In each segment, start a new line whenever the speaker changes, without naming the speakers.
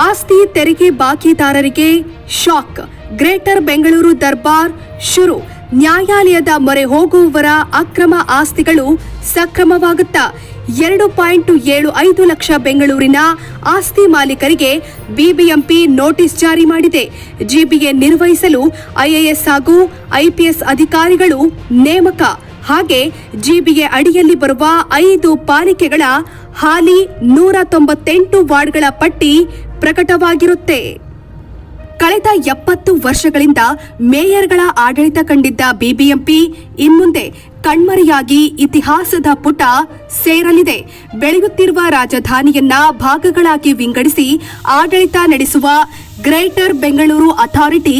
ಆಸ್ತಿ ತೆರಿಗೆ ಬಾಕಿದಾರರಿಗೆ shock. Greater Bengaluru ದರ್ಬಾರ್ ಶುರು. ನ್ಯಾಯಾಲಯದ ಮೊರೆ ಹೋಗುವವರ ಅಕ್ರಮ ಆಸ್ತಿಗಳು ಸಕ್ರಮವಾಗುತ್ತಾ? 2.75 ಲಕ್ಷ ಬೆಂಗಳೂರಿನ ಆಸ್ತಿ ಮಾಲೀಕರಿಗೆ ಬಿಬಿಎಂಪಿ ನೋಟಿಸ್ ಜಾರಿ ಮಾಡಿದೆ. ಜಿಬಿಎ ನಿರ್ವಹಿಸಲು ಐಎಎಸ್ ಹಾಗೂ ಐಪಿಎಸ್ ಅಧಿಕಾರಿಗಳು ನೇಮಕ. ಹಾಗೆ ಜಿಬಿಎ ಅಡಿಯಲ್ಲಿ ಬರುವ 5 ಪಾಲಿಕೆಗಳ ಹಾಲಿ 198 ವಾರ್ಡ್ಗಳ ಪಟ್ಟಿ ಪ್ರಕಟವಾಗಿರುತ್ತೆ. ಕಳೆದ 70 ವರ್ಷಗಳಿಂದ ಮೇಯರ್ಗಳ ಆಡಳಿತ ಕಂಡಿದ್ದ ಬಿಬಿಎಂಪಿ ಇನ್ಮುಂದೆ ಕಣ್ಮರೆಯಾಗಿ ಇತಿಹಾಸದ ಪುಟ ಸೇರಲಿದೆ. ಬೆಳೆಯುತ್ತಿರುವ ರಾಜಧಾನಿಯನ್ನ ಭಾಗಗಳಾಗಿ ವಿಂಗಡಿಸಿ ಆಡಳಿತ ನಡೆಸುವ ಗ್ರೇಟರ್ ಬೆಂಗಳೂರು ಅಥಾರಿಟಿ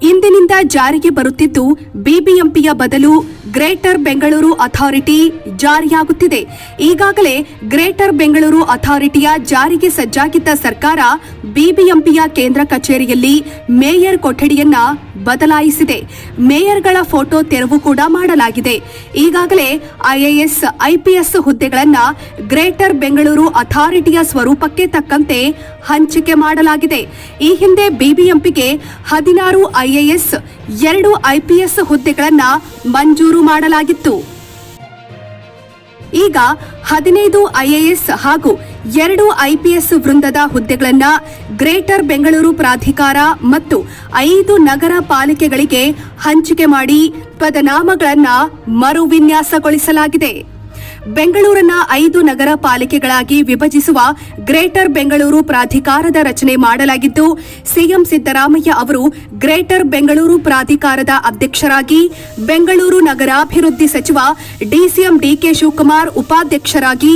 ಇಂದಿನಿಂದ ಜಾರಿಗೆ ಬರುತ್ತಿದ್ದು, ಬಿಬಿಎಂಪಿಯ ಬದಲು ಗ್ರೇಟರ್ ಬೆಂಗಳೂರು ಅಥಾರಿಟಿ ಜಾರಿಯಾಗುತ್ತಿದೆ. ಈಗಾಗಲೇ ಗ್ರೇಟರ್ ಬೆಂಗಳೂರು ಅಥಾರಿಟಿಯ ಜಾರಿಗೆ ಸಜ್ಜಾಗಿದ್ದ ಸರ್ಕಾರ ಬಿಬಿಎಂಪಿಯ ಕೇಂದ್ರ ಕಚೇರಿಯಲ್ಲಿ ಮೇಯರ್ ಕೊಠಡಿಯನ್ನ ಬದಲಾಯಿಸಿದೆ. ಮೇಯರ್ಗಳ ಫೋಟೋ ತೆರವು ಕೂಡ ಮಾಡಲಾಗಿದೆ. ಈಗಾಗಲೇ ಐಎಎಸ್ ಐಪಿಎಸ್ ಹುದ್ದೆಗಳನ್ನು ಗ್ರೇಟರ್ ಬೆಂಗಳೂರು ಅಥಾರಿಟಿಯ ಸ್ವರೂಪಕ್ಕೆ ತಕ್ಕಂತೆ ಹಂಚಿಕೆ ಮಾಡಲಾಗಿದೆ. ಈ ಹಿಂದೆ ಬಿಬಿಎಂಪಿಗೆ 16 ಐಎಎಸ್ 2 ಐಪಿಎಸ್ ಹುದ್ದೆಗಳನ್ನು ಮಂಜೂರು ಮಾಡಲಾಗಿತ್ತು. ಈಗ 15 ಐಎಎಸ್ ಹಾಗೂ 2 ಐಪಿಎಸ್ ವೃಂದದ ಹುದ್ದೆಗಳನ್ನು ಗ್ರೇಟರ್ ಬೆಂಗಳೂರು ಪ್ರಾಧಿಕಾರ ಮತ್ತು 5 ನಗರ ಪಾಲಿಕೆಗಳಿಗೆ ಹಂಚಿಕೆ ಮಾಡಿ ಪದನಾಮಗಳನ್ನು ಮರುವಿನ್ಯಾಸಗೊಳಿಸಲಾಗಿದೆ. ಬೆಂಗಳೂರನ್ನ 5 ನಗರ ಪಾಲಿಕೆಗಳಾಗಿ ವಿಭಜಿಸುವ ಗ್ರೇಟರ್ ಬೆಂಗಳೂರು ಪ್ರಾಧಿಕಾರದ ರಚನೆ ಮಾಡಲಾಗಿದ್ದು, ಸಿಎಂ ಸಿದ್ದರಾಮಯ್ಯ ಅವರು ಗ್ರೇಟರ್ ಬೆಂಗಳೂರು ಪ್ರಾಧಿಕಾರದ ಅಧ್ಯಕ್ಷರಾಗಿ, ಬೆಂಗಳೂರು ನಗರಾಭಿವೃದ್ಧಿ ಸಚಿವ ಡಿಸಿಎಂ ಡಿಕೆ ಶಿವಕುಮಾರ್ ಉಪಾಧ್ಯಕ್ಷರಾಗಿ,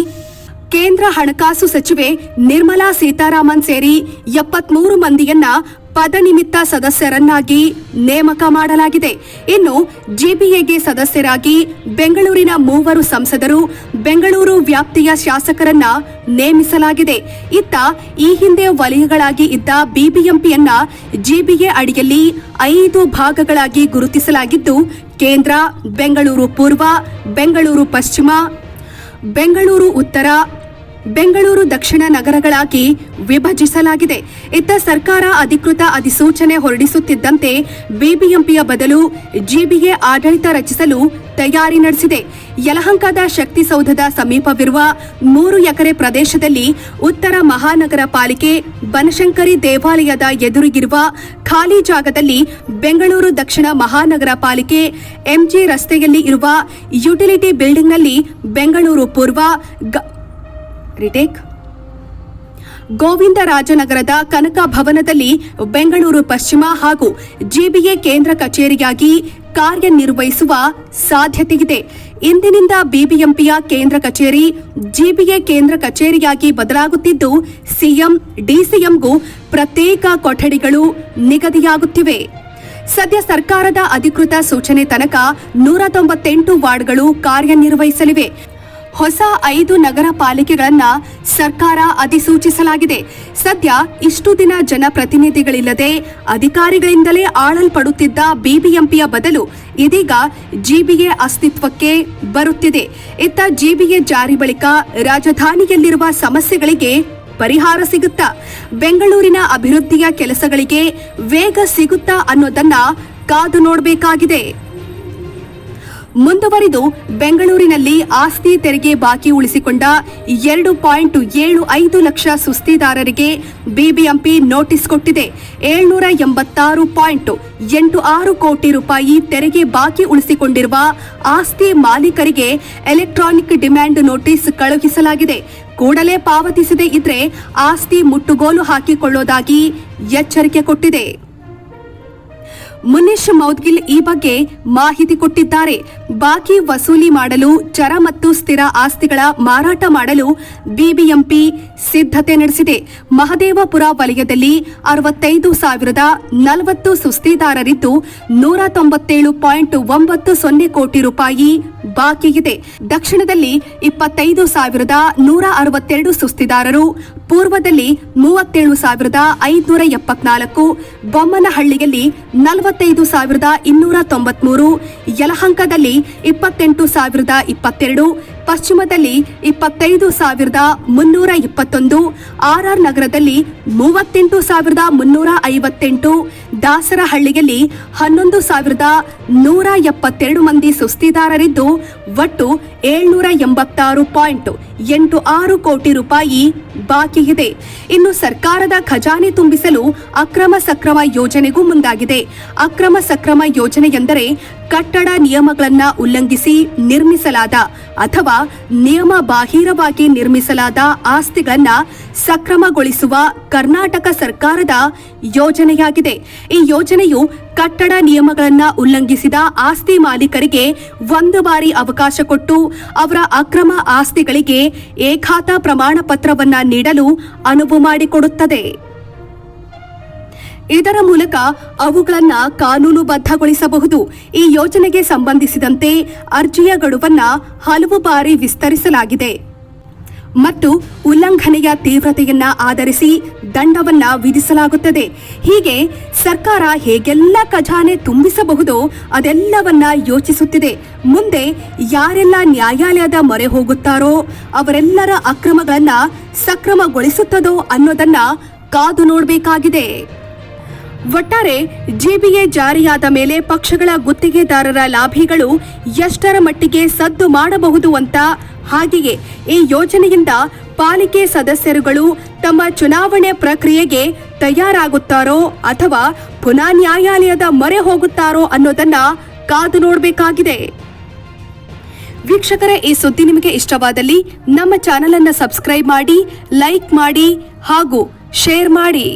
ಕೇಂದ್ರ ಹಣಕಾಸು ಸಚಿವೆ ನಿರ್ಮಲಾ ಸೀತಾರಾಮನ್ ಸೇರಿ 73 ಮಂದಿಯನ್ನ ಪದನಿಮಿತ್ತ ಸದಸ್ಯರನ್ನಾಗಿ ನೇಮಕ ಮಾಡಲಾಗಿದೆ. ಇನ್ನು ಜಿಬಿಎಗೆ ಸದಸ್ಯರಾಗಿ ಬೆಂಗಳೂರಿನ 3 ಸಂಸದರು, ಬೆಂಗಳೂರು ವ್ಯಾಪ್ತಿಯ ಶಾಸಕರನ್ನ ನೇಮಿಸಲಾಗಿದೆ. ಇತ್ತ ಈ ಹಿಂದೆ ವಲಯಗಳಾಗಿ ಇದ್ದ ಬಿಬಿಎಂಪಿಯನ್ನ ಜಿಬಿಎ ಅಡಿಯಲ್ಲಿ 5 ಭಾಗಗಳಾಗಿ ಗುರುತಿಸಲಾಗಿದ್ದು, ಕೇಂದ್ರ, ಬೆಂಗಳೂರು ಪೂರ್ವ, ಬೆಂಗಳೂರು ಪಶ್ಚಿಮ, ಬೆಂಗಳೂರು ಉತ್ತರ, ಬೆಂಗಳೂರು ದಕ್ಷಿಣ ನಗರಗಳಾಗಿ ವಿಭಜಿಸಲಾಗಿದೆ. ಇತ್ತ ಸರ್ಕಾರ ಅಧಿಕೃತ ಅಧಿಸೂಚನೆ ಹೊರಡಿಸುತ್ತಿದ್ದಂತೆ ಬಿಬಿಎಂಪಿಯ ಬದಲು ಜಿಬಿಎ ಆಡಳಿತ ರಚಿಸಲು ತಯಾರಿ ನಡೆಸಿದೆ. ಯಲಹಂಕದ ಶಕ್ತಿಸೌಧದ ಸಮೀಪವಿರುವ 3 ಎಕರೆ ಪ್ರದೇಶದಲ್ಲಿ ಉತ್ತರ ಮಹಾನಗರ ಪಾಲಿಕೆ ಬನಶಂಕರಿ ದೇವಾಲಯದ ಎದುರಿಗಿರುವ ಖಾಲಿ ಜಾಗದಲ್ಲಿ ಬೆಂಗಳೂರು ದಕ್ಷಿಣ ಮಹಾನಗರ ಪಾಲಿಕೆ ಎಂಜಿ ರಸ್ತೆಯಲ್ಲಿ ಇರುವ ಯುಟಿಲಿಟಿ ಬಿಲ್ಡಿಂಗ್ನಲ್ಲಿ ಬೆಂಗಳೂರು ಪೂರ್ವ ಗೋವಿಂದರಾಜನಗರದ ಕನಕ ಭವನದಲ್ಲಿ ಬೆಂಗಳೂರು ಪಶ್ಚಿಮ ಹಾಗೂ ಜಿಬಿಎ ಕೇಂದ್ರ ಕಚೇರಿಯಾಗಿ ಕಾರ್ಯನಿರ್ವಹಿಸುವ ಸಾಧ್ಯತೆಯಿದೆ. ಇಂದಿನಿಂದ ಬಿಬಿಎಂಪಿಯ ಕೇಂದ್ರ ಕಚೇರಿ ಜಿಬಿಎ ಕೇಂದ್ರ ಕಚೇರಿಯಾಗಿ ಬದಲಾಗುತ್ತಿದ್ದು, ಸಿಎಂ ಡಿಸಿಎಂಗೂ ಪ್ರತ್ಯೇಕ ಕೊಠಡಿಗಳು ನಿಗದಿಯಾಗುತ್ತಿವೆ. ಸದ್ಯ ಸರ್ಕಾರದ ಅಧಿಕೃತ ಸೂಚನೆ ತನಕ 198 ವಾರ್ಡ್ಗಳು ಕಾರ್ಯನಿರ್ವಹಿಸಲಿವೆ. ಹೊಸ 5 ನಗರ ಪಾಲಿಕೆಗಳನ್ನ ಸರ್ಕಾರ ಅಧಿಸೂಚಿಸಲಾಗಿದೆ. ಸದ್ಯ ಇಷ್ಟು ದಿನ ಜನಪ್ರತಿನಿಧಿಗಳಿಲ್ಲದೆ ಅಧಿಕಾರಿಗಳಿಂದಲೇ ಆಳಲ್ಪಡುತ್ತಿದ್ದ ಬಿಬಿಎಂಪಿಯ ಬದಲು ಇದೀಗ ಜಿಬಿಎ ಅಸ್ತಿತ್ವಕ್ಕೆ ಬರುತ್ತಿದೆ. ಇತ್ತ ಜಿಬಿಎ ಜಾರಿ ಬಳಿಕ ರಾಜಧಾನಿಯಲ್ಲಿರುವ ಸಮಸ್ಯೆಗಳಿಗೆ ಪರಿಹಾರ ಸಿಗುತ್ತಾ? ಬೆಂಗಳೂರಿನ ಅಭಿವೃದ್ಧಿಯ ಕೆಲಸಗಳಿಗೆ ವೇಗ ಸಿಗುತ್ತಾ ಅನ್ನೋದನ್ನ ಕಾದು ನೋಡಬೇಕಾಗಿದೆ. ಮುಂದುವರಿದು ಬೆಂಗಳೂರಿನಲ್ಲಿ ಆಸ್ತಿ ತೆರಿಗೆ ಬಾಕಿ ಉಳಿಸಿಕೊಂಡ 2.75 ಲಕ್ಷ ಸುಸ್ತಿದಾರರಿಗೆ ಬಿಬಿಎಂಪಿ ನೋಟಿಸ್ ಕೊಟ್ಟಿದೆ. 786.86 ಕೋಟಿ ರೂಪಾಯಿ ತೆರಿಗೆ ಬಾಕಿ ಉಳಿಸಿಕೊಂಡಿರುವ ಆಸ್ತಿ ಮಾಲೀಕರಿಗೆ ಎಲೆಕ್ಟ್ರಾನಿಕ್ ಡಿಮ್ಯಾಂಡ್ ನೋಟಿಸ್ ಕಳುಹಿಸಲಾಗಿದೆ. ಕೂಡಲೇ ಪಾವತಿಸದೇ ಇದ್ರೆ ಆಸ್ತಿ ಮುಟ್ಟುಗೋಲು ಹಾಕಿಕೊಳ್ಳೋದಾಗಿ ಎಚ್ಚರಿಕೆ ಕೊಟ್ಟಿದೆ. ಮುನೀಶ್ ಮೌದ್ಗಿಲ್ ಈ ಬಗ್ಗೆ ಮಾಹಿತಿ ಕೊಟ್ಟಿದ್ದಾರೆ. ಬಾಕಿ ವಸೂಲಿ ಮಾಡಲು ಚರ ಮತ್ತು ಸ್ಥಿರ ಆಸ್ತಿಗಳ ಮಾರಾಟ ಮಾಡಲು ಬಿಬಿಎಂಪಿ ಸಿದ್ಧತೆ ನಡೆಸಿದೆ. ಮಹದೇವಪುರ ವಲಯದಲ್ಲಿ 65,040 ಸುಸ್ತಿದಾರರಿದ್ದು 197.90 ಕೋಟಿ ರೂಪಾಯಿ ಬಾಕಿ ಇದೆ. ದಕ್ಷಿಣದಲ್ಲಿ 25,162 ಸುಸ್ತಿದಾರರು, ಪೂರ್ವದಲ್ಲಿ 37,574, ಬೊಮ್ಮನಹಳ್ಳಿಯಲ್ಲಿ 45,293, ಯಲಹಂಕದಲ್ಲಿ 28,022, ಪಶ್ಚಿಮದಲ್ಲಿ 25,321, ಆರ್ಆರ್ ನಗರದಲ್ಲಿ 38,358, ದಾಸರಹಳ್ಳಿಯಲ್ಲಿ 11,172 ಮಂದಿ ಸುಸ್ತಿದಾರರಿದ್ದು ಒಟ್ಟು 786.86 ಕೋಟಿ ರೂಪಾಯಿ ಬಾಕಿ ಇದೆ. ಇನ್ನು ಸರ್ಕಾರದ ಖಜಾನೆ ತುಂಬಿಸಲು ಅಕ್ರಮ ಸಕ್ರಮ ಯೋಜನೆಗೂ ಮುಂದಾಗಿದೆ. ಅಕ್ರಮ ಸಕ್ರಮ ಯೋಜನೆ ಎಂದರೆ ಕಟ್ಟಡ ನಿಯಮಗಳನ್ನು ಉಲ್ಲಂಘಿಸಿ ನಿರ್ಮಿಸಲಾದ ಅಥವಾ ನಿಯಮ ಬಾಹಿರವಾಗಿ ನಿರ್ಮಿಸಲಾದ ಆಸ್ತಿಗಳನ್ನು ಸಕ್ರಮಗೊಳಿಸುವ ಕರ್ನಾಟಕ ಸರ್ಕಾರದ ಯೋಜನೆಯಾಗಿದೆ. ಈ ಯೋಜನೆಯು ಕಟ್ಟಡ ನಿಯಮಗಳನ್ನು ಉಲ್ಲಂಘಿಸಿದ ಆಸ್ತಿ ಮಾಲೀಕರಿಗೆ ಒಂದು ಬಾರಿ ಅವಕಾಶ ಕೊಟ್ಟು ಅವರ ಅಕ್ರಮ ಆಸ್ತಿಗಳಿಗೆ ಏಕಾತ ಪ್ರಮಾಣ ಪತ್ರವನ್ನ ನೀಡಲು ಅನುವು ಮಾಡಿಕೊಡುತ್ತದೆ. ಇದರ ಮೂಲಕ ಅವುಗಳನ್ನು ಕಾನೂನುಬದ್ಧಗೊಳಿಸಬಹುದು. ಈ ಯೋಜನೆಗೆ ಸಂಬಂಧಿಸಿದಂತೆ ಅರ್ಜಿಯ ಗಡುವನ್ನ ಹಲವು ಬಾರಿ ವಿಸ್ತರಿಸಲಾಗಿದೆ ಮತ್ತು ಉಲ್ಲಂಘನೆಯ ತೀವ್ರತೆಯನ್ನ ಆಧರಿಸಿ ದಂಡವನ್ನ ವಿಧಿಸಲಾಗುತ್ತದೆ. ಹೀಗೆ ಸರ್ಕಾರ ಹೇಗೆಲ್ಲ ಖಜಾನೆ ತುಂಬಿಸಬಹುದೋ ಅದೆಲ್ಲವನ್ನ ಯೋಚಿಸುತ್ತಿದೆ. ಮುಂದೆ ಯಾರೆಲ್ಲ ನ್ಯಾಯಾಲಯದ ಮೊರೆ ಹೋಗುತ್ತಾರೋ ಅವರೆಲ್ಲರ ಅಕ್ರಮಗಳನ್ನ ಸಕ್ರಮಗೊಳಿಸುತ್ತದೋ ಅನ್ನೋದನ್ನ ಕಾದು ನೋಡಬೇಕಾಗಿದೆ. ಒಟ್ಟಾರೆ ಜಿಬಿಎ ಜಾರಿಯಾದ ಮೇಲೆ ಪಕ್ಷಗಳ ಗುತ್ತಿಗೆದಾರರ ಲಾಭಿಗಳು ಎಷ್ಟರ ಮಟ್ಟಿಗೆ ಸದ್ದು ಮಾಡಬಹುದು ಅಂತ, ಹಾಗೆಯೇ ಈ ಯೋಜನೆಯಿಂದ ಪಾಲಿಕೆ ಸದಸ್ಯರುಗಳು ತಮ್ಮ ಚುನಾವಣೆ ಪ್ರಕ್ರಿಯೆಗೆ ತಯಾರಾಗುತ್ತಾರೋ ಅಥವಾ ಪುನಃ ನ್ಯಾಯಾಲಯದ ಮೊರೆ ಹೋಗುತ್ತಾರೋ ಅನ್ನೋದನ್ನ ಕಾದು ನೋಡಬೇಕಾಗಿದೆ. ವೀಕ್ಷಕರೇ, ಈ ಸುದ್ದಿ ನಿಮಗೆ ಇಷ್ಟವಾದಲ್ಲಿ ನಮ್ಮ ಚಾನೆಲ್ ಅನ್ನು ಸಬ್ಸ್ಕ್ರೈಬ್ ಮಾಡಿ, ಲೈಕ್ ಮಾಡಿ ಹಾಗೂ ಶೇರ್ ಮಾಡಿ.